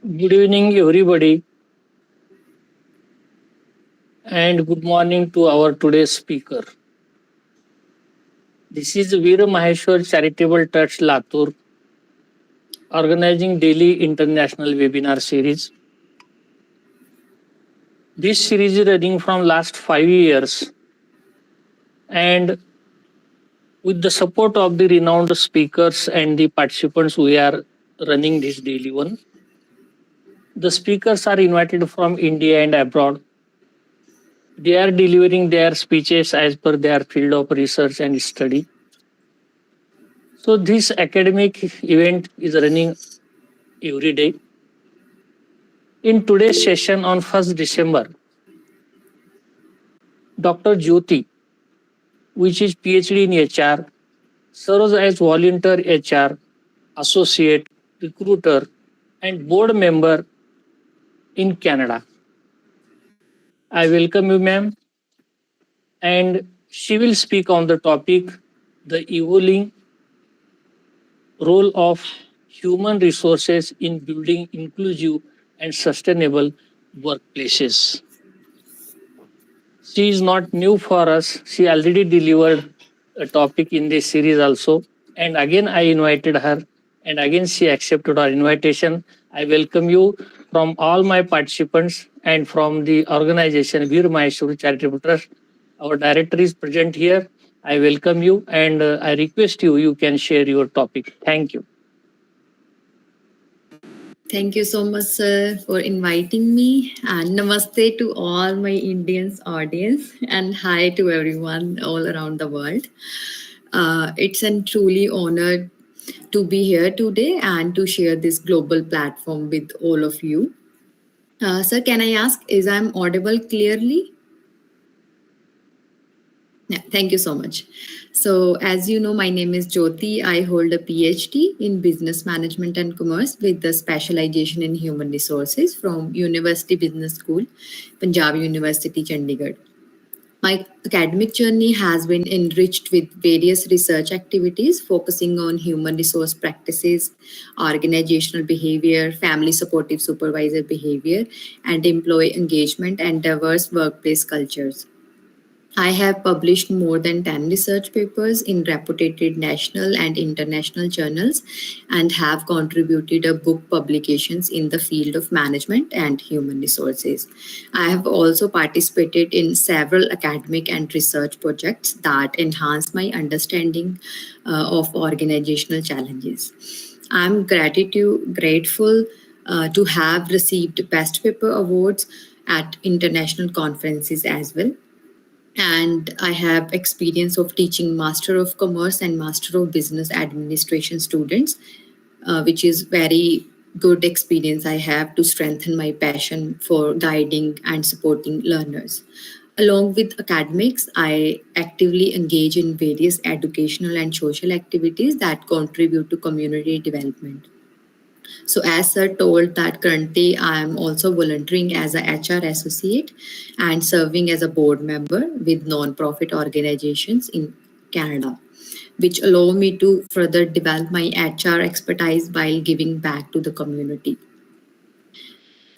Good evening, everybody, and good morning to our today's speaker. This is Veer Maheshwar Charitable Trust Latur, organizing daily international webinar series. This series is running from last 5 years, and with the support of the renowned speakers and the participants, we are running this daily one. The speakers are invited from India and abroad. They are delivering their speeches as per their field of research and study. So this academic event is running every day. In today's session on 1st December, Dr. Jyoti, which is Ph.D. in HR, serves as volunteer HR, associate, recruiter, and board member in Canada. I welcome you, ma'am, and she will speak on the topic the evolving role of human resources in building inclusive and sustainable workplaces. She is not new for us. She already delivered a topic in this series also. And again, I invited her, and again, she accepted our invitation. I welcome you from all my participants and from the organization Veer Maheshwar Charitable Trust. Our director is present here. I welcome you and I request you can share your topic. Thank you. Thank you so much, sir, for inviting me. And namaste to all my Indians audience, and hi to everyone all around the world. It's a truly honor to be here today and to share this global platform with all of you. Sir, can I ask, is I'm audible clearly? Yeah, thank you so much. So, as you know, my name is Jyoti. I hold a PhD in Business Management and Commerce with the specialization in Human Resources from University Business School, Punjab University, Chandigarh. My academic journey has been enriched with various research activities focusing on human resource practices, organizational behavior, family supportive supervisor behavior, and employee engagement and diverse workplace cultures. I have published more than 10 research papers in reputed national and international journals and have contributed a book publications in the field of management and human resources. I have also participated in several academic and research projects that enhance my understanding of organizational challenges. I'm grateful to have received best paper awards at international conferences as well, and I have experience of teaching Master of Commerce and Master of Business Administration students, which is very good experience I have to strengthen my passion for guiding and supporting learners. Along with academics, I actively engage in various educational and social activities that contribute to community development. So, as Sir told that currently I am also volunteering as a HR associate and serving as a board member with non-profit organizations in Canada, which allow me to further develop my HR expertise while giving back to the community.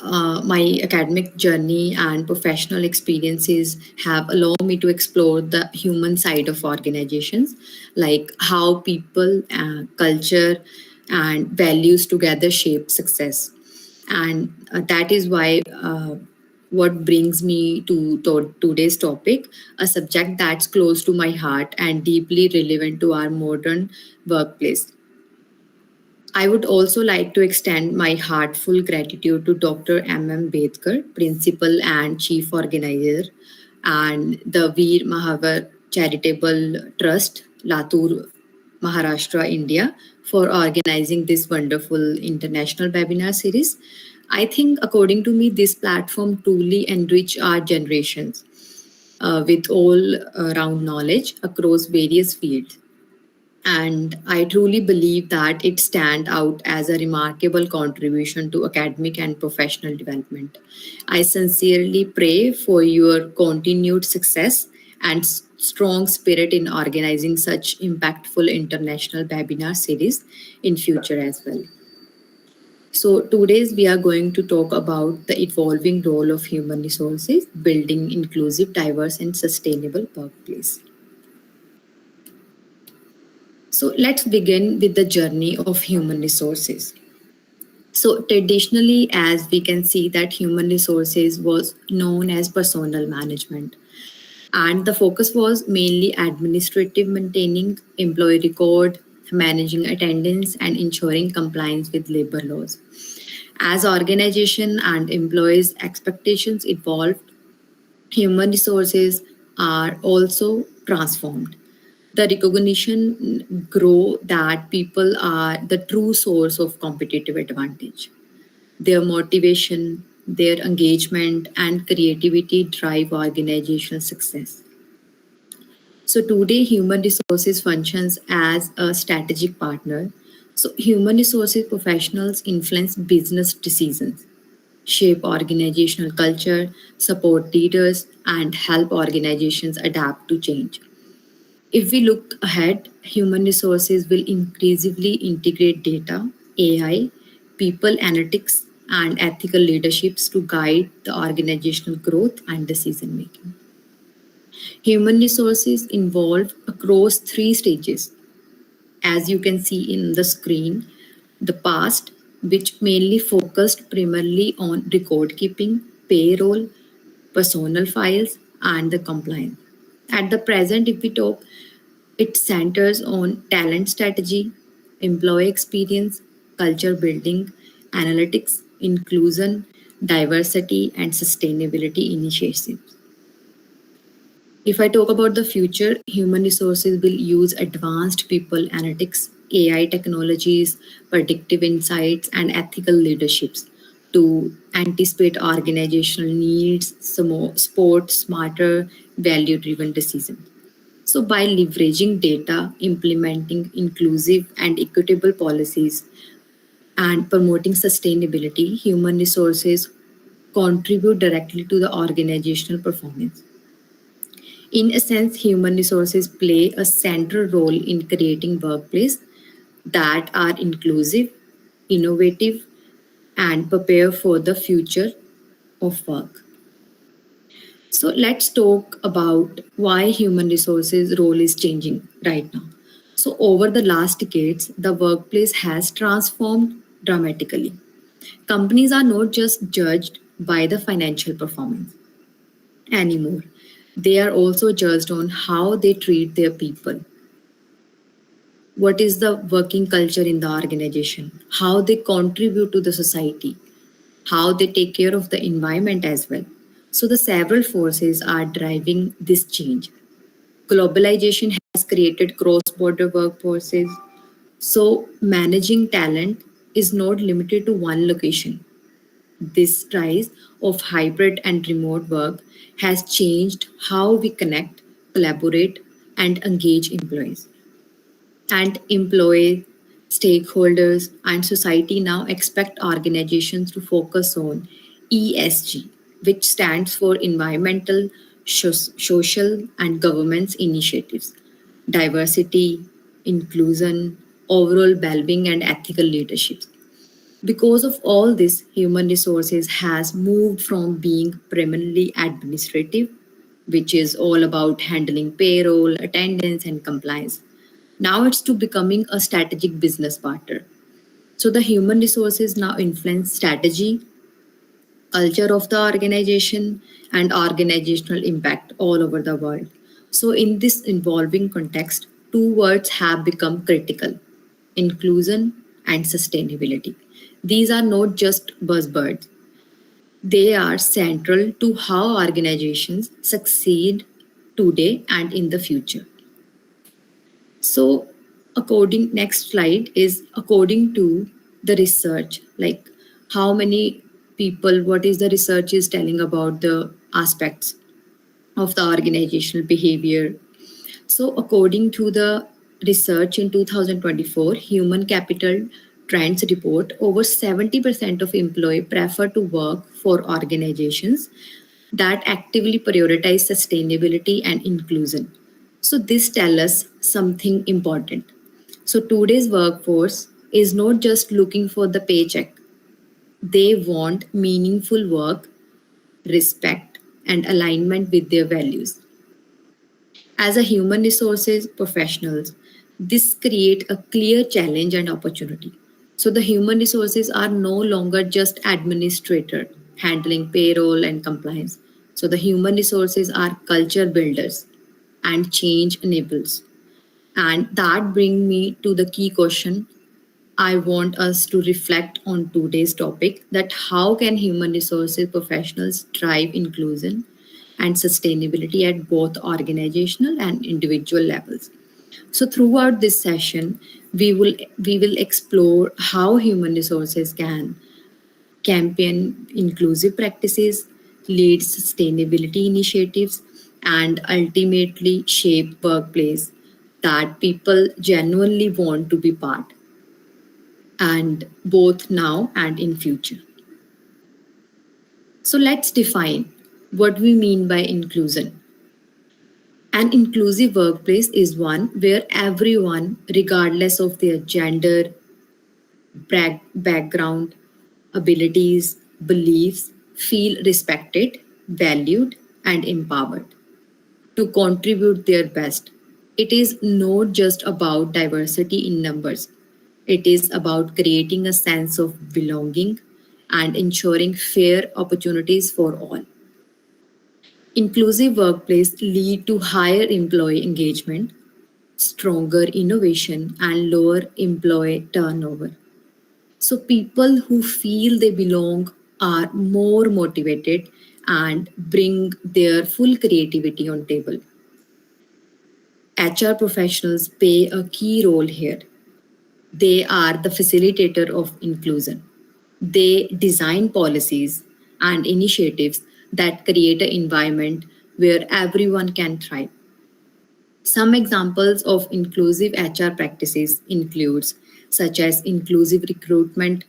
My academic journey and professional experiences have allowed me to explore the human side of organizations, like how people, culture, and values together shape success. And that is why what brings me to today's topic, a subject that's close to my heart and deeply relevant to our modern workplace. I would also like to extend my heartfelt gratitude to Dr. BETKAR, Principal and Chief Organizer, and the Veer Maheshwar Charitable Trust, Latur, Maharashtra, India, for organizing this wonderful international webinar series. I think, according to me, this platform truly enrich our generations with all round knowledge across various fields, and I truly believe that it stand out as a remarkable contribution to academic and professional development. I sincerely pray for your continued success and strong spirit in organizing such impactful international webinar series in future as well. So, today's we are going to talk about the evolving role of human resources, building inclusive, diverse, and sustainable workplace. So, let's begin with the journey of human resources. So, traditionally, as we can see, that human resources was known as personal management, and the focus was mainly administrative, maintaining employee record, managing attendance, and ensuring compliance with labor laws. As organization and employees' expectations evolved, human resources are also transformed. The recognition grow that people are the true source of competitive advantage. Their motivation, their engagement, and creativity drive organizational success. So today, human resources functions as a strategic partner. So human resources professionals influence business decisions, shape organizational culture, support leaders, and help organizations adapt to change. If we look ahead, human resources will increasingly integrate data, AI, people analytics, and ethical leaderships to guide the organizational growth and decision making. Human resources involve across three stages. As you can see in the screen, the past, which mainly focused primarily on record keeping, payroll, personal files, and the compliance. At the present, if we talk, it centers on talent strategy, employee experience, culture building, analytics, inclusion, diversity, and sustainability initiatives. If I talk about the future, human resources will use advanced people analytics, AI technologies, predictive insights, and ethical leaderships to anticipate organizational needs, support smarter, value driven decisions. So, by leveraging data, implementing inclusive and equitable policies, and promoting sustainability, human resources contribute directly to the organizational performance. In a sense, human resources play a central role in creating workplaces that are inclusive, innovative, and prepare for the future of work. So let's talk about why human resources role is changing right now. So over the last decades, the workplace has transformed dramatically. Companies are not just judged by the financial performance anymore. They are also judged on how they treat their people, what is the working culture in the organization, how they contribute to the society, how they take care of the environment as well. So, the several forces are driving this change. Globalization has created cross border workforces. So, managing talent is not limited to one location. This rise of hybrid and remote work has changed how we connect, collaborate, and engage employees. And employee, stakeholders, and society now expect organizations to focus on ESG, which stands for environmental, social, and governance initiatives, diversity, inclusion, overall well-being, and ethical leadership. Because of all this, human resources has moved from being primarily administrative, which is all about handling payroll, attendance, and compliance. Now it's to becoming a strategic business partner. So the human resources now influence strategy, culture of the organization, and organizational impact all over the world. So in this evolving context, two words have become critical: inclusion and sustainability. These are not just buzzwords, they are central to how organizations succeed today and in the future. So, according next slide is according to the research, like how many people, what is the research is telling about the aspects of the organizational behavior. So, according to the research in 2024, Human Capital Trends report, over 70% of employees prefer to work for organizations that actively prioritize sustainability and inclusion. So, this tells us something important. So, today's workforce is not just looking for the paycheck, They want meaningful work, respect, and alignment with their values. As a human resources professionals, this create a clear challenge and opportunity. So the human resources are no longer just administrator handling payroll and compliance. So the human resources are culture builders and change enablers. And that brings me to the key question I want us to reflect on today's topic, that how can human resources professionals drive inclusion and sustainability at both organizational and individual levels. So throughout this session, we will explore how human resources can campaign inclusive practices, lead sustainability initiatives, and ultimately shape workplace that people genuinely want to be part, and both now and in future. So let's define what we mean by inclusion. An inclusive workplace is one where everyone, regardless of their gender, background, abilities, beliefs, feel respected, valued, and empowered to contribute their best. It is not just about diversity in numbers, it is about creating a sense of belonging and ensuring fair opportunities for all. Inclusive workplace lead to higher employee engagement, stronger innovation, and lower employee turnover. So people who feel they belong are more motivated and bring their full creativity on table. HR professionals play a key role here. They are the facilitator of inclusion. They design policies and initiatives that create an environment where everyone can thrive. Some examples of inclusive HR practices includes such as inclusive recruitment.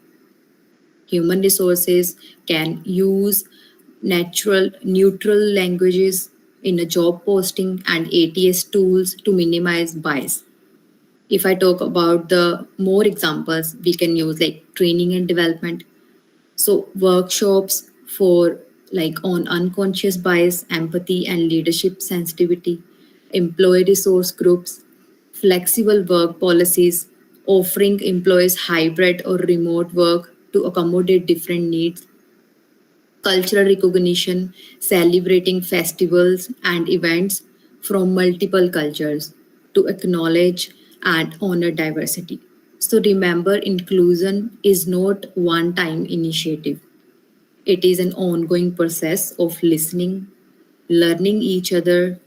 Human resources can use natural neutral languages in a job posting and ATS tools to minimize bias. If I talk about the more examples, we can use like training and development. So workshops for like on unconscious bias, empathy and leadership sensitivity, employee resource groups, flexible work policies, offering employees hybrid or remote work to accommodate different needs, cultural recognition, celebrating festivals and events from multiple cultures to acknowledge and honor diversity. So remember, inclusion is not one time initiative. It is an ongoing process of listening, learning each other,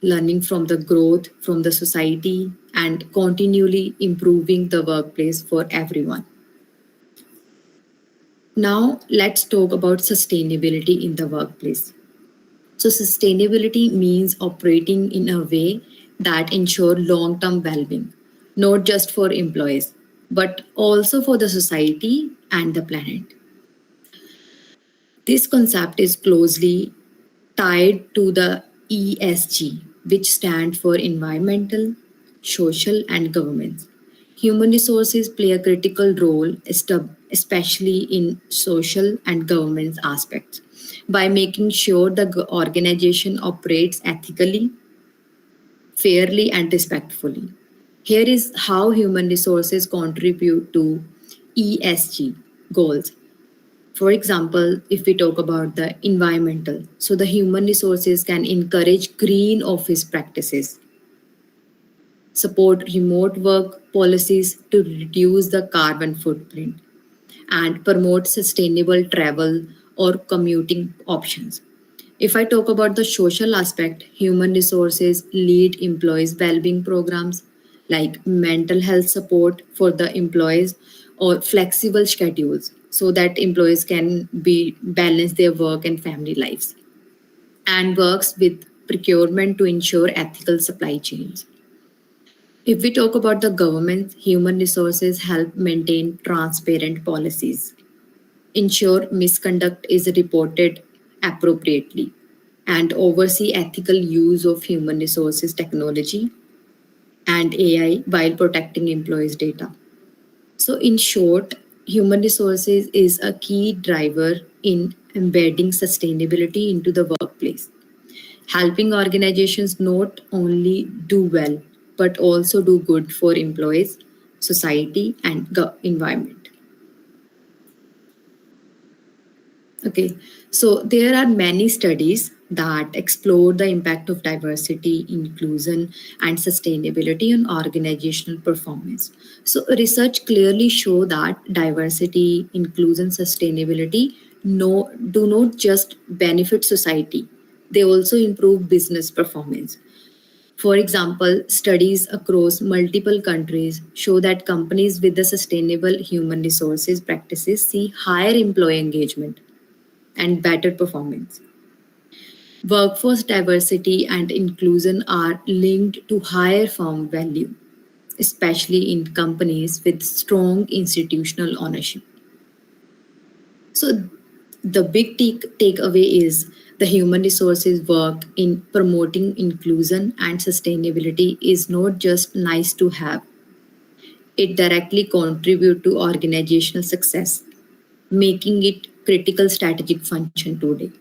learning from the growth from the society, and continually improving the workplace for everyone. Now, let's talk about sustainability in the workplace. So, sustainability means operating in a way that ensure long-term well-being, not just for employees, but also for the society and the planet. This concept is closely tied to the ESG, which stand for environmental, social, and governance. Human resources play a critical role, especially in social and governance aspects, by making sure the organization operates ethically, fairly, and respectfully. Here is how human resources contribute to ESG goals. For example, if we talk about the environmental, so the human resources can encourage green office practices, support remote work policies to reduce the carbon footprint, and promote sustainable travel or commuting options. If I talk about the social aspect, human resources lead employees' well-being programs like mental health support for the employees or flexible schedules so that employees can be balance their work and family lives, and works with procurement to ensure ethical supply chains. If we talk about the government, human resources help maintain transparent policies, ensure misconduct is reported appropriately, and oversee ethical use of human resources technology and AI while protecting employees' data. So, in short, human resources is a key driver in embedding sustainability into the workplace, helping organizations not only do well but also do good for employees, society, and environment. Okay, so there are many studies that explore the impact of diversity, inclusion, and sustainability on organizational performance. So research clearly show that diversity, inclusion, sustainability do not just benefit society; they also improve business performance. For example, studies across multiple countries show that companies with the sustainable human resources practices see higher employee engagement and better performance. Workforce diversity and inclusion are linked to higher firm value, especially in companies with strong institutional ownership. So, the big takeaway is the human resources work in promoting inclusion and sustainability is not just nice to have, it directly contributes to organizational success, making it critical strategic function today.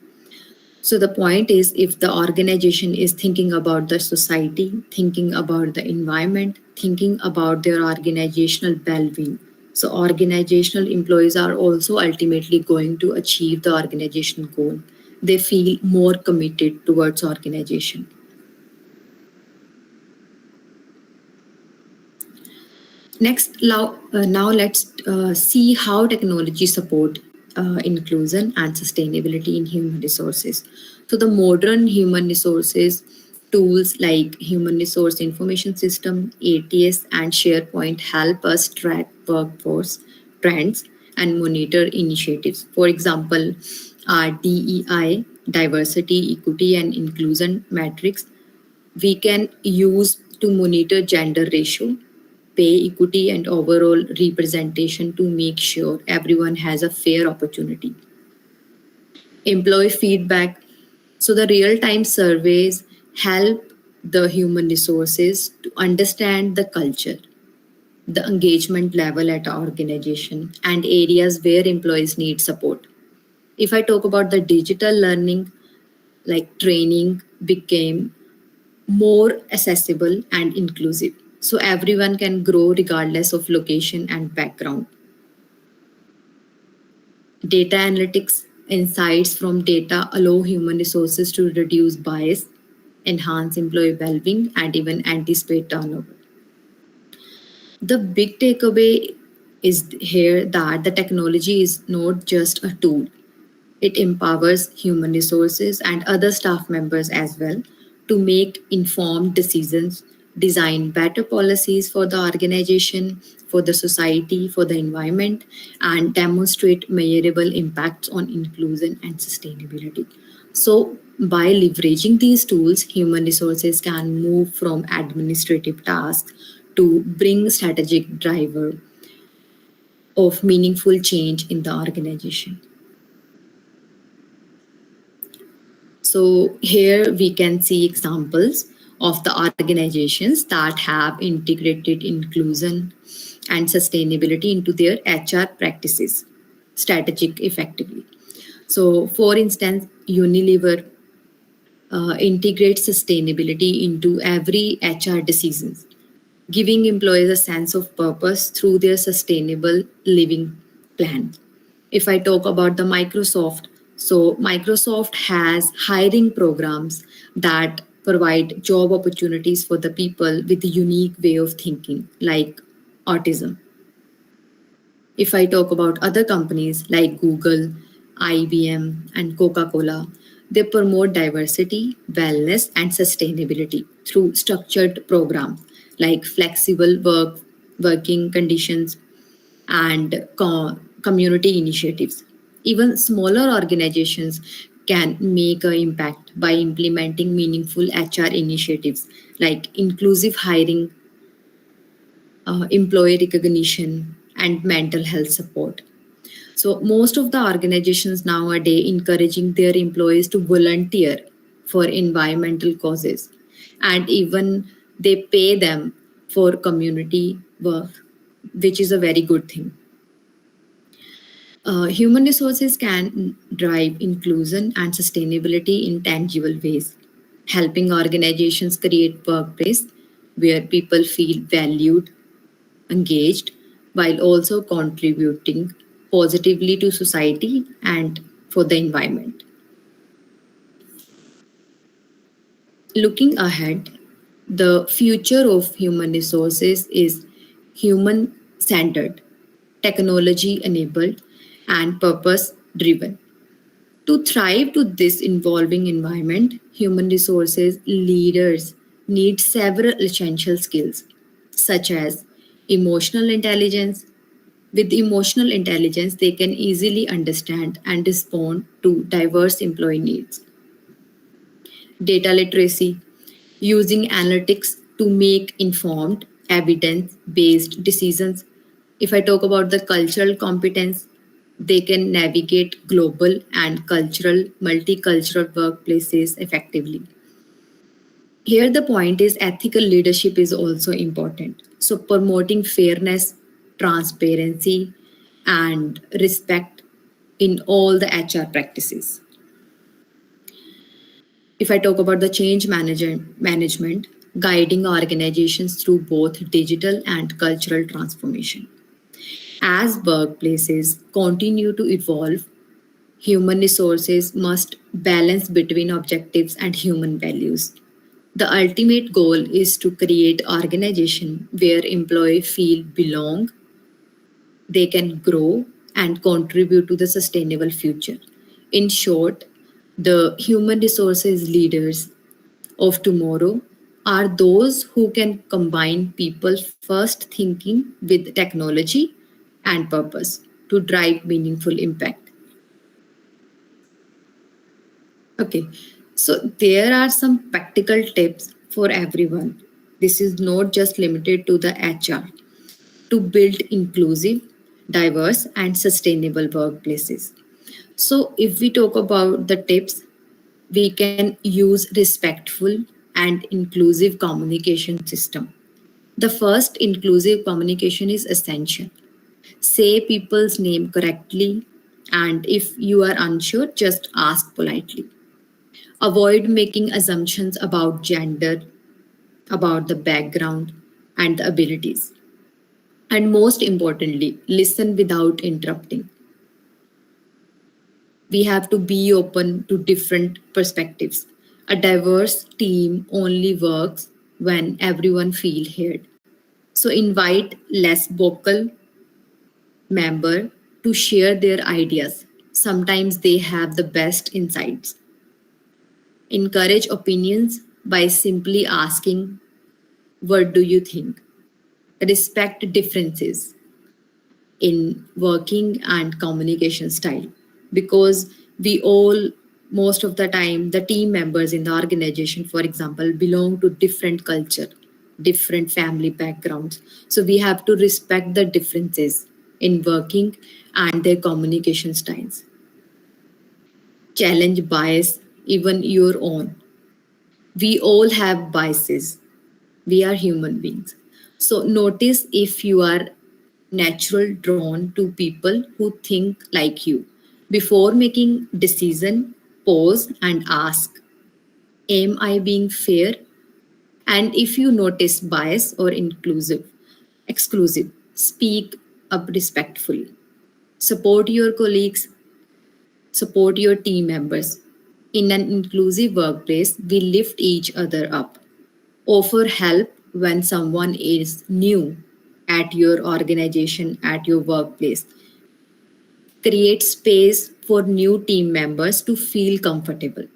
So the point is if the organization is thinking about the society, thinking about the environment, thinking about their organizational well-being. So organizational employees are also ultimately going to achieve the organizational goal. They feel more committed towards organization. Next, now let's see how technology support inclusion and sustainability in human resources. So the modern human resources tools like Human Resource Information System, ATS, and SharePoint help us track workforce trends and monitor initiatives. For example, our DEI, diversity, equity, and inclusion metrics we can use to monitor gender ratio, pay equity, and overall representation to make sure everyone has a fair opportunity. Employee feedback. So, the real time surveys help the human resources to understand the culture, the engagement level at our organization, and areas where employees need support. If I talk about the digital learning, like training became more accessible and inclusive. So everyone can grow regardless of location and background. Data analytics insights from data allow human resources to reduce bias, enhance employee well being, and even anticipate turnover. The big takeaway is here that the technology is not just a tool, it empowers human resources and other staff members as well to make informed decisions, design better policies for the organization, for the society, for the environment, and demonstrate measurable impacts on inclusion and sustainability. So, by leveraging these tools, human resources can move from administrative tasks to bring strategic driver of meaningful change in the organization. So here we can see examples of the organizations that have integrated inclusion and sustainability into their HR practices, strategic effectively. So for instance, Unilever integrates sustainability into every HR decisions, giving employees a sense of purpose through their sustainable living plan. If I talk about the Microsoft, so Microsoft has hiring programs that provide job opportunities for the people with a unique way of thinking, like autism. If I talk about other companies like Google, IBM, and Coca Cola, they promote diversity, wellness, and sustainability through structured programs like flexible working conditions and community initiatives. Even smaller organizations can make an impact by implementing meaningful HR initiatives like inclusive hiring, employee recognition, and mental health support. So most of the organizations nowadays encouraging their employees to volunteer for environmental causes, and even they pay them for community work, which is a very good thing. Human resources can drive inclusion and sustainability in tangible ways, helping organizations create workplace where people feel valued, engaged, while also contributing positively to society and for the environment. Looking ahead, the future of human resources is human centered, technology enabled, and purpose driven. To thrive to this evolving environment, human resources leaders need several essential skills, such as emotional intelligence. With emotional intelligence, they can easily understand and respond to diverse employee needs. Data literacy, using analytics to make informed, evidence based decisions. If I talk about the cultural competence, they can navigate global and multicultural workplaces effectively. Here, the point is ethical leadership is also important. So, promoting fairness, transparency, and respect in all the HR practices. If I talk about the management, guiding organizations through both digital and cultural transformation. As workplaces continue to evolve, human resources must balance between objectives and human values. The ultimate goal is to create organization where employees feel belong, they can grow and contribute to the sustainable future. In short, the human resources leaders of tomorrow are those who can combine people first thinking with technology and purpose to drive meaningful impact. Okay, so there are some practical tips for everyone. This is not just limited to the HR to build inclusive, diverse, and sustainable workplaces. So, if we talk about the tips, we can use respectful and inclusive communication system. The first, inclusive communication is essential. Say people's name correctly, and if you are unsure, just ask politely. Avoid making assumptions about gender, about the background, and the abilities. And most importantly, listen without interrupting. We have to be open to different perspectives. A diverse team only works when everyone feels heard. So invite less vocal member to share their ideas. Sometimes they have the best insights. Encourage opinions by simply asking, what do you think? Respect differences in working and communication style, because we all, most of the time, the team members in the organization, for example, belong to different culture, different family backgrounds. So we have to respect the differences in working and their communication styles. Challenge bias, even your own. We all have biases. We are human beings. So notice if you are natural drawn to people who think like you. Before making decision, pause and ask, am I being fair? And if you notice bias or exclusive, speak up respectfully. Support your colleagues, support your team members. In an inclusive workplace, we lift each other up. Offer help when someone is new at your organization, at your workplace. Create space for new team members to feel comfortable.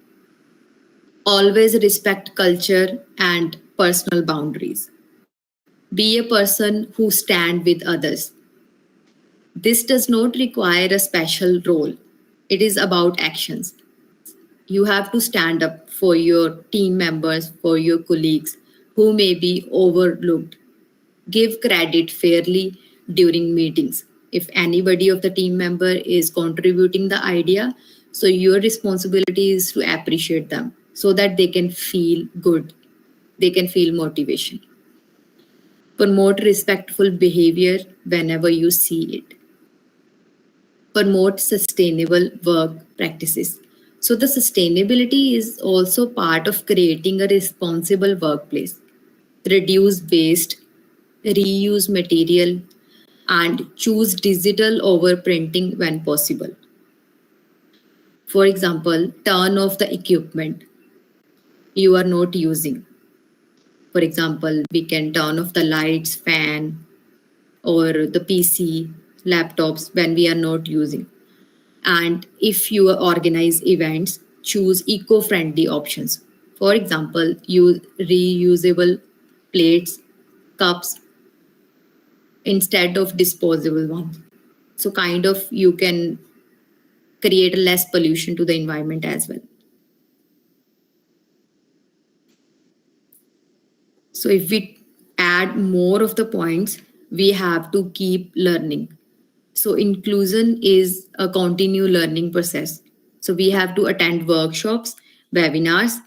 Always respect culture and personal boundaries. Be a person who stands with others. This does not require a special role. It is about actions. You have to stand up for your team members, for your colleagues who may be overlooked. Give credit fairly during meetings. If anybody of the team member is contributing the idea, so your responsibility is to appreciate them so that they can feel good, they can feel motivation. Promote respectful behavior whenever you see it. promote sustainable work practices. So, the sustainability is also part of creating a responsible workplace. Reduce waste, reuse material, and choose digital over printing when possible. For example, turn off the equipment you are not using. For example, we can turn off the lights, fan, or the PC, laptops when we are not using. And if you organize events, choose eco friendly options. For example, use reusable plates, cups instead of disposable ones. So, kind of, you can create less pollution to the environment as well. So, if we add more of the points, we have to keep learning. So, inclusion is a continuous learning process. So, we have to attend workshops, webinars,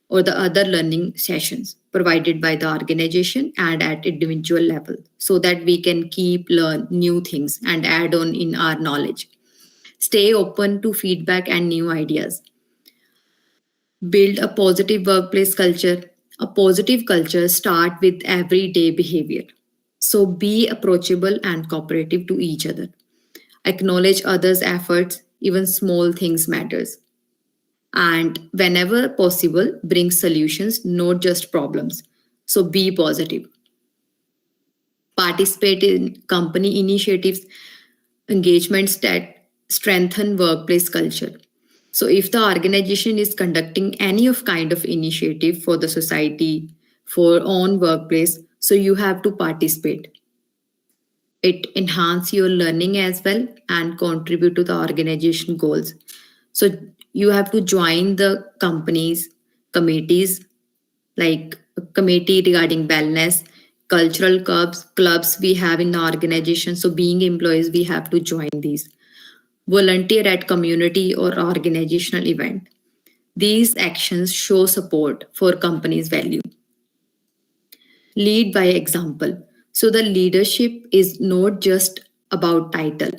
or the other learning sessions provided by the organization and at individual level so that we can keep learn new things and add on in our knowledge. Stay open to feedback and new ideas. Build a positive workplace culture. A positive culture start with everyday behavior. So be approachable and cooperative to each other. Acknowledge others' efforts, even small things matters. And whenever possible, bring solutions, not just problems. So be positive. Participate in company initiatives, engagements that strengthen workplace culture. So if the organization is conducting any of kind of initiative for the society, for own workplace, so you have to participate. It enhance your learning as well and contribute to the organization goals. So you have to join the companies committees, like a committee regarding wellness, cultural clubs we have in the organization. So being employees, we have to join these. Volunteer at community or organizational event. These actions show support for company's value. Lead by example. So the leadership is not just about title,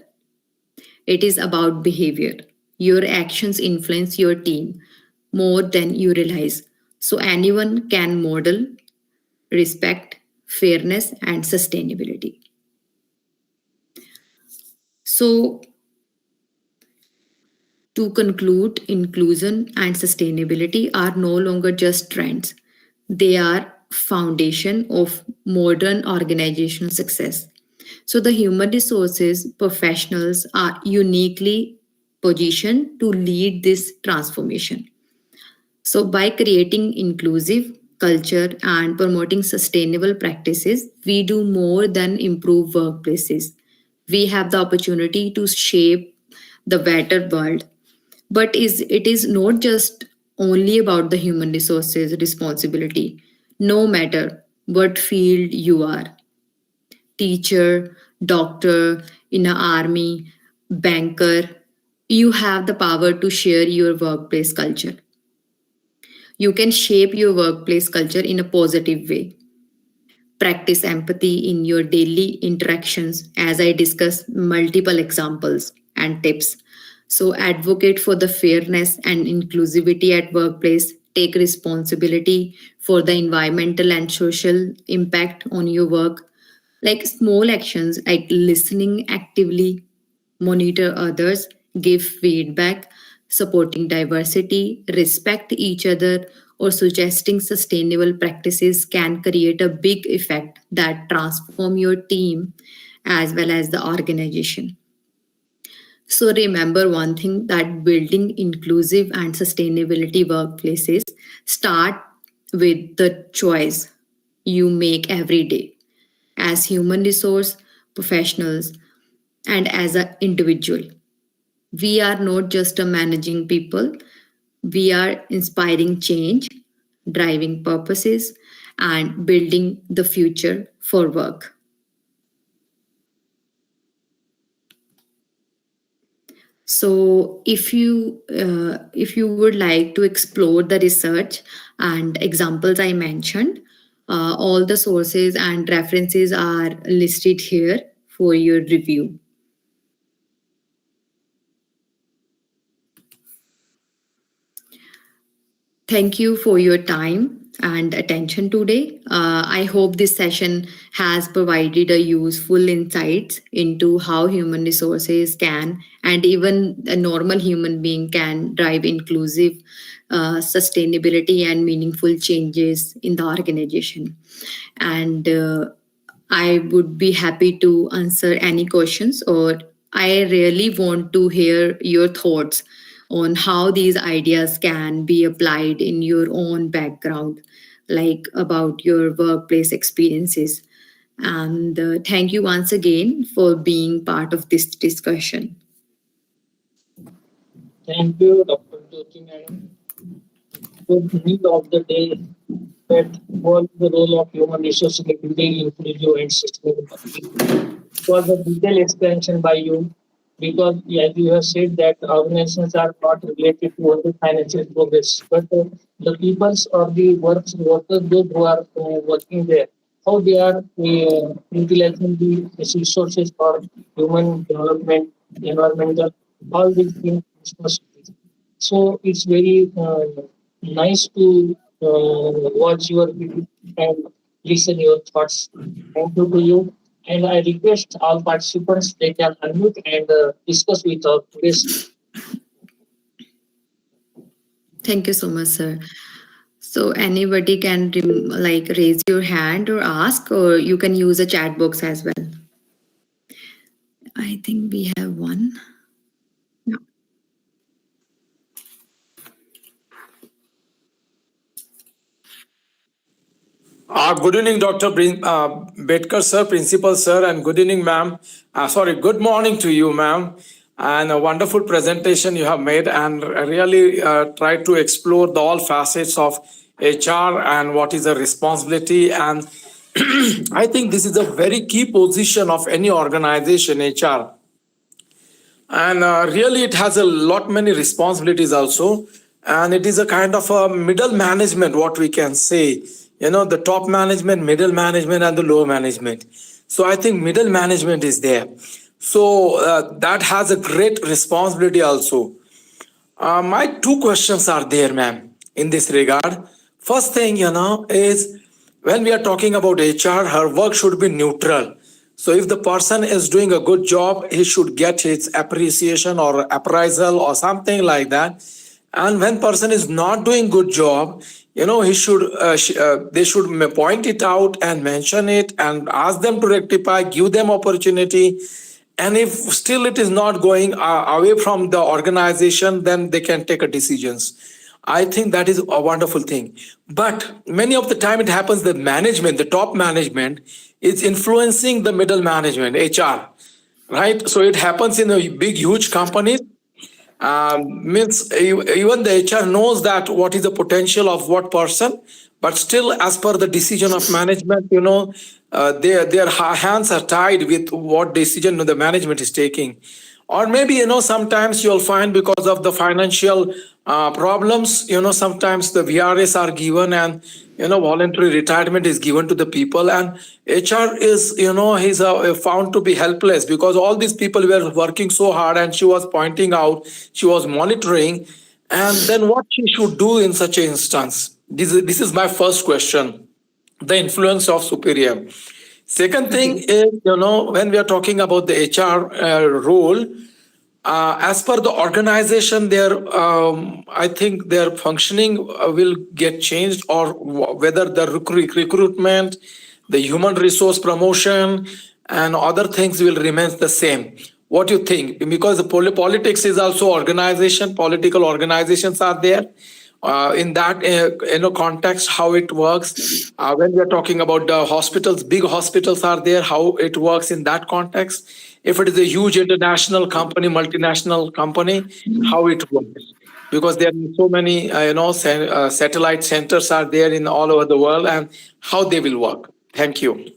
it is about behavior. Your actions influence your team more than you realize. So anyone can model respect, fairness, and sustainability. So, to conclude, inclusion and sustainability are no longer just trends. They are foundation of modern organizational success. So the human resources professionals are uniquely positioned to lead this transformation. So, by creating inclusive culture and promoting sustainable practices, we do more than improve workplaces. We have the opportunity to shape the better world. But it is not just only about the human resources responsibility, no matter what field you are, teacher, doctor, in an army, banker, you have the power to share your workplace culture. You can shape your workplace culture in a positive way. Practice empathy in your daily interactions, as I discussed multiple examples and tips. So, advocate for the fairness and inclusivity at workplace. Take responsibility for the environmental and social impact on your work. Like small actions like listening actively, monitor others, give feedback, supporting diversity, respect each other, or suggesting sustainable practices can create a big effect that transform your team as well as the organization. So remember one thing, that building inclusive and sustainability workplaces start with the choice you make every day as human resource professionals and as an individual. We are not just a managing people, we are inspiring change, driving purposes, and building the future for work. So, if you would like to explore the research and examples I mentioned, all the sources and references are listed here for your review. Thank you for your time and attention today. I hope this session has provided a useful insights into how human resources can and even a normal human being can drive inclusive sustainability and meaningful changes in the organization. And I would be happy to answer any questions, or I really want to hear your thoughts on how these ideas can be applied in your own background, like about your workplace experiences. And thank you once again for being part of this discussion. Thank you, Dr. Jyoti madam. The need of the day that was the role of human resources in building inclusive and sustainable. It was a detailed explanation by you because, as you have said, that organizations are not related to only financial progress, but the peoples or the workers, those who are working there, how they are utilizing the resources for human development, environmental, all these things. So it's very nice to watch your video and listen your thoughts. Thank you to you. And I request all participants they can unmute and discuss with our today's. Thank you so much, sir. So anybody can like raise your hand or ask, or you can use a chat box as well. I think we have one. Yeah. Good evening, Dr. Betkar sir, Principal sir, and good evening, ma'am. Good morning to you, ma'am. And a wonderful presentation you have made, and really tried to explore the all facets of HR and what is the responsibility. And I think this is a very key position of any organization, HR, and really it has a lot many responsibilities also, and it is a kind of a middle management, what we can say, the top management, middle management, and the lower management. So I think middle management is there, so that has a great responsibility also. My two questions are there, ma'am, in this regard. First thing, is when we are talking about HR, her work should be neutral. So if the person is doing a good job, he should get his appreciation or appraisal or something like that. And when person is not doing good job, he should they should point it out and mention it and ask them to rectify, give them opportunity. And if still it is not going away from the organization, then they can take a decisions. I think that is a wonderful thing. But many of the time it happens that management, the top management, is influencing the middle management, HR, right? So it happens in a big, huge companies. Means even the HR knows that what is the potential of what person, but still, as per the decision of management, their hands are tied with what decision the management is taking. Or maybe sometimes you'll find because of the financial problems, sometimes the VRS are given, and voluntary retirement is given to the people, and HR is he's found to be helpless because all these people were working so hard, and she was pointing out, she was monitoring, and then what she should do in such an instance. This is my first question, the influence of superior. Second thing is, when we are talking about the HR role, as per the organization, I think their functioning will get changed, or whether the recruitment, the human resource promotion, and other things will remain the same. What do you think? Because the politics is also organization, political organizations are there. In that context, how it works. When we are talking about the hospitals, big hospitals are there, how it works in that context. If it is a huge international company, multinational company, how it works. Because there are so many, satellite centers are there in all over the world, and how they will work. Thank you.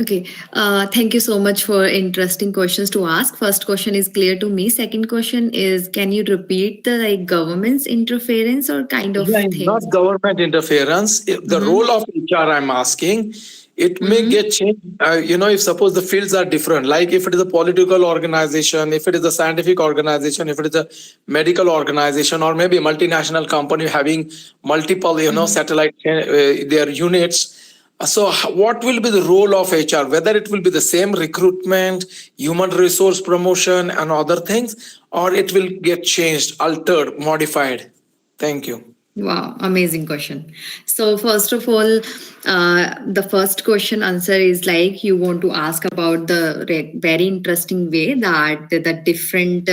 Okay, thank you so much for interesting questions to ask. First question is clear to me. Second question is, can you repeat the government's interference or kind of thing? Not government interference. The role of HR I'm asking it may get changed. If suppose the fields are different, like if it is a political organization, if it is a scientific organization, if it is a medical organization, or maybe a multinational company having multiple, satellite their units. So, what will be the role of HR? Whether it will be the same recruitment, human resource promotion, and other things, or it will get changed, altered, modified. Thank you. Wow, amazing question. So first of all, the first question answer is like you want to ask about the very interesting way that the different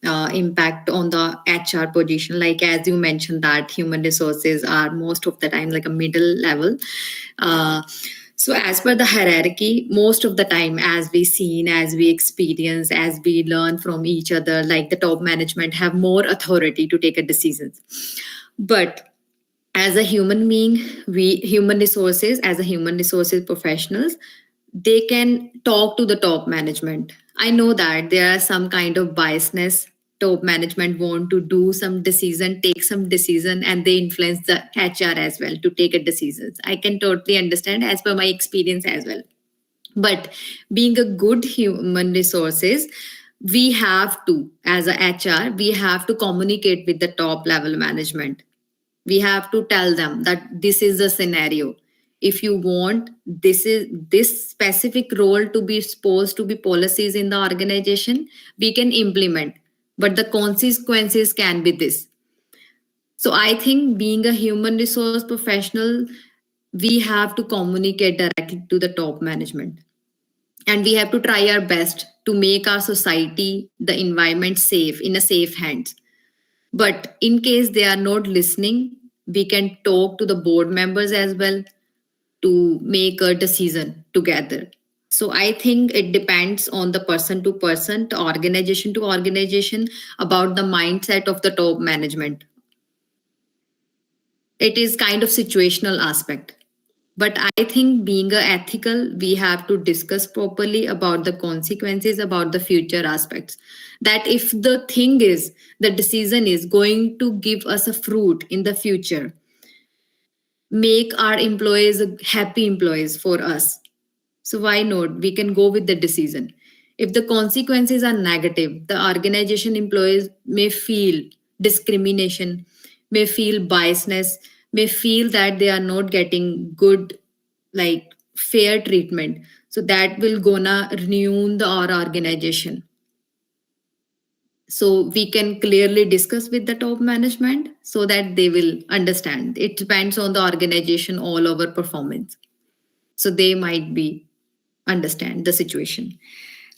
impact on the HR position. Like as you mentioned that human resources are most of the time like a middle level. So as per the hierarchy, most of the time, as we seen, as we experience, as we learn from each other, like the top management have more authority to take a decisions. But as a human being, we human resources, as a human resources professionals, they can talk to the top management. I know that there are some kind of biasness. Top management want to do some decision, take some decision, and they influence the HR as well to take a decisions. I can totally understand as per my experience as well. But being a good human resources, we have to, as a HR, we have to communicate with the top level management. We have to tell them that this is the scenario. If you want this specific role to be supposed to be policies in the organization, we can implement, but the consequences can be this. So I think being a human resource professional, we have to communicate directly to the top management, and we have to try our best to make our society, the environment safe, in a safe hands. But in case they are not listening, we can talk to the board members as well to make a decision together. So I think it depends on the person to person, to organization about the mindset of the top management. It is kind of situational aspect. But I think being ethical, we have to discuss properly about the consequences, about the future aspects. That if the thing is, the decision is going to give us a fruit in the future, make our employees happy employees for us. So why not? We can go with the decision. If the consequences are negative, the organization employees may feel discrimination, may feel biasness, may feel that they are not getting good, like fair treatment. So that will gonna ruin our organization. So we can clearly discuss with the top management so that they will understand. It depends on the organization all over performance. So they might be understand the situation.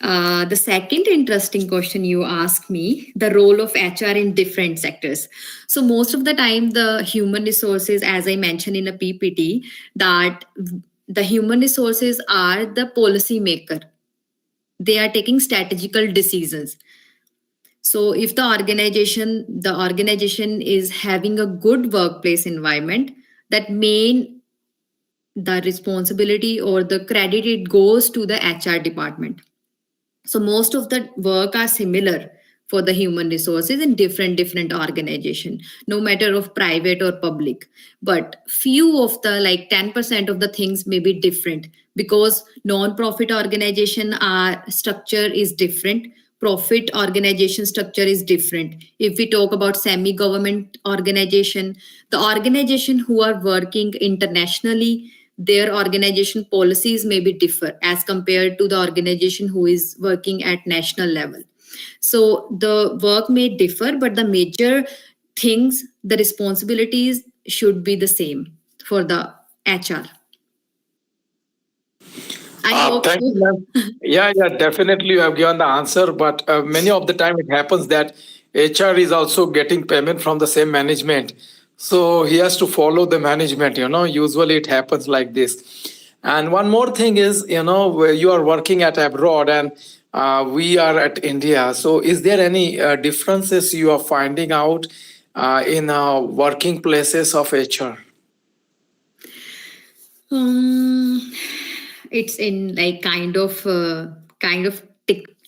The second interesting question you asked me, the role of HR in different sectors. So most of the time, the human resources, as I mentioned in a PPT, that the human resources are the policy maker. They are taking strategical decisions. So if the organization is having a good workplace environment, that the responsibility or the credit, it goes to the HR department. So most of the work are similar for the human resources in different organization, no matter of private or public. But few of the, like 10% of the things may be different, because non-profit organization structure is different, profit organization structure is different. If we talk about semi-government organization, the organization who are working internationally, their organization policies may be differ as compared to the organization who is working at national level. So the work may differ, but the major things, the responsibilities should be the same for the HR. I hope Thank you, ma'am. Yeah, definitely you have given the answer, but many of the time it happens that HR is also getting payment from the same management. So he has to follow the management, usually it happens like this. And one more thing is, where you are working at abroad and we are at India. So is there any differences you are finding out in working places of HR? It's in like kind of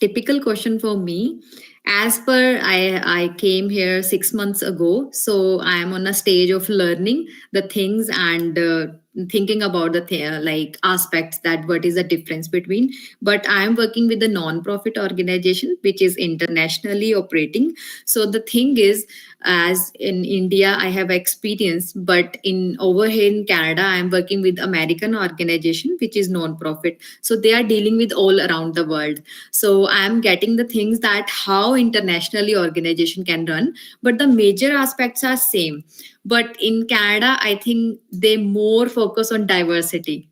typical question for me. As per I came here 6 months ago, so I am on a stage of learning the things and thinking about the like aspects that what is the difference between. But I am working with a non-profit organization which is internationally operating. So the thing is, as in India I have experience, but in over here in Canada I am working with American organization which is non-profit, so they are dealing with all around the world. So I am getting the things that how internationally organization can run, but the major aspects are same. But in Canada I think they more focus on diversity.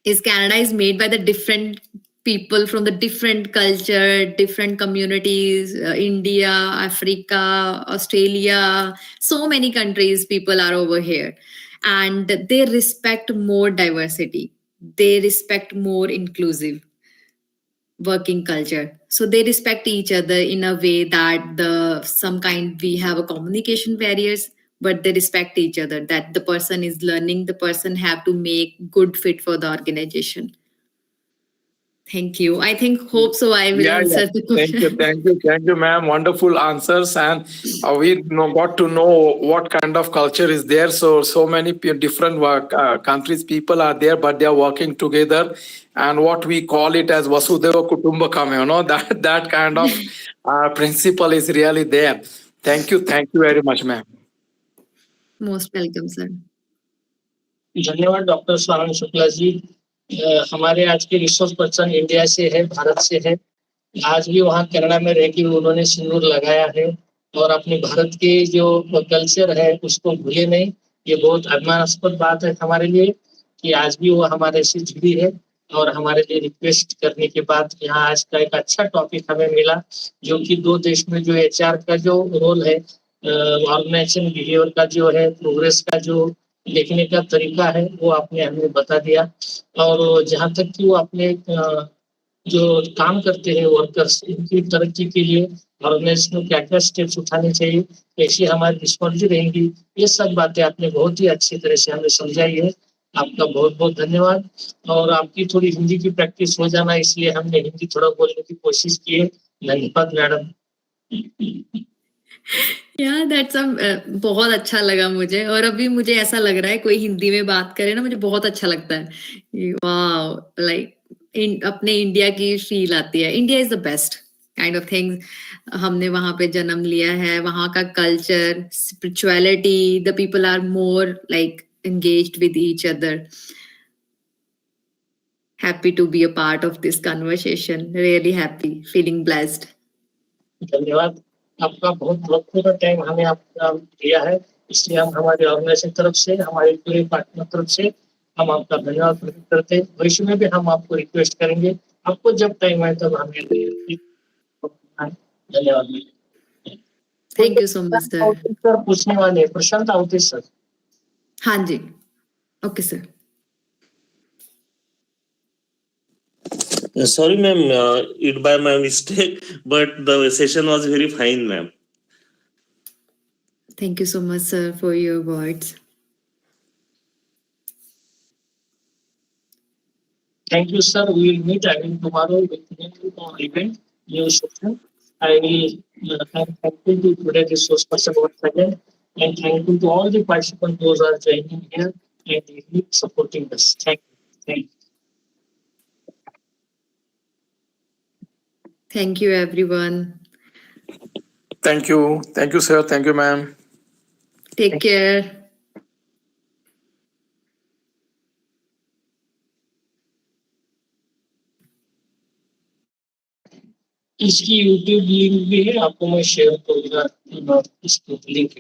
Is Canada is made by the different people from the different culture, different communities, India, Africa, Australia, so many countries people are over here, and they respect more diversity. They respect more inclusive working culture, so they respect each other in a way that the some kind we have a communication barriers, but they respect each other, that the person is learning, the person have to make good fit for the organization. Thank you. I think hope so I will Yeah, yeah. answer the Thank you, question. thank you, ma'am. Wonderful answers, and we got to know what kind of culture is there. So many different countries, people are there, but they are working together, and what we call it as Vasudeva Kutumbakam. That kind of principle is really there. Thank you very much, ma'am. Most welcome, sir. धन्यवाद doctor स्वामी शुक्ला जी। हमारे आज के resource person India से है, भारत से है। आज भी वहाँ कनाडा में रह के उन्होंने सिंदूर लगाया है और अपने भारत के जो कल्चर है उसको भूले नहीं। ये बहुत अभिमानास्पद बात है हमारे लिए कि आज भी वो हमारे से जुड़ी है और हमारे लिए रिक्वेस्ट करने के बाद यहाँ आज का एक अच्छा टॉपिक हमें मिला, जो कि दो देश में जो एचआर का जो रोल है, ऑर्गेनाइजेशन बिहेवियर का जो है, प्रोग्रेस का जो देखने का तरीका है, वो आपने हमें बता दिया। और जहाँ तक कि वो अपने जो काम करते हैं वर्कर्स, इनकी तरक्की के लिए ऑर्गेनाइजेशन को क्या क्या स्टेप्स उठाने चाहिए, कैसी हमारी रिस्पॉन्सिबिलिटी रहेंगी, ये सब बातें आपने बहुत ही अच्छी तरह से हमें समझाई है। आपका बहुत बहुत धन्यवाद। और आपकी थोड़ी हिंदी की प्रैक्टिस हो जाना, इसलिए हमने हिंदी थोड़ा बोलने की कोशिश की है। धन्यवाद मैडम। या दैट्स बहुत अच्छा लगा मुझे, और अभी मुझे ऐसा लग रहा है कोई हिंदी में बात करे ना, मुझे बहुत अच्छा लगता है। वाह, लाइक अपने इंडिया की फील आती है। India is the best kind of thing. हमने वहां पे जन्म लिया है, वहां का culture, spirituality, the people are more like engaged with each other. Happy to be a part of this conversation. Really happy, feeling blessed. धन्यवाद। आपका बहुत महत्वपूर्ण टाइम हमें आपका दिया है, इसलिए हम हमारे ऑर्गेनाइजेशन तरफ से, हमारे पूरे पार्टनर तरफ से हम आपका धन्यवाद प्रकट करते हैं। भविष्य में भी हम आपको रिक्वेस्ट करेंगे, आपको जब टाइम आए तब हमें धन्यवाद। Thank you so much, sir. Sir पूछने वाले प्रशांत आवते सर। हाँ जी, okay sir. Sorry, ma'am, it by my mistake, but the session was very fine, ma'am. Thank you so much, sir, for your words. Thank you, sir. We will meet again tomorrow with new event, new session. I will thank you to today's resource person once again, and thank you to all the participants those are joining here and supporting us. Thank you. Thank you. Thank you, everyone. Thank you, sir. Thank you, ma'am. Take care. इसकी YouTube link भी है, आपको मैं share करूंगा इसको link.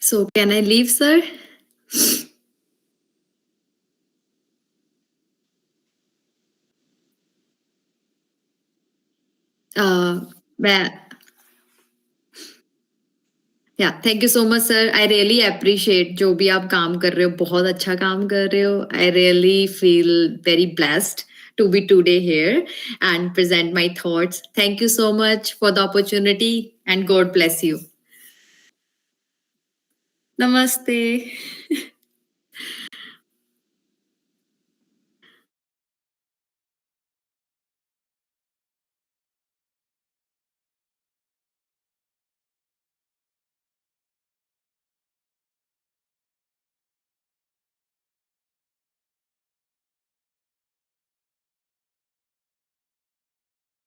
So can I leave, sir? मैं या thank you so much sir. I really appreciate जो भी आप काम कर रहे हो, बहुत अच्छा काम कर रहे हो. I really feel very blessed to be today here and present my thoughts. Thank you so much for the opportunity and God bless you. Namaste.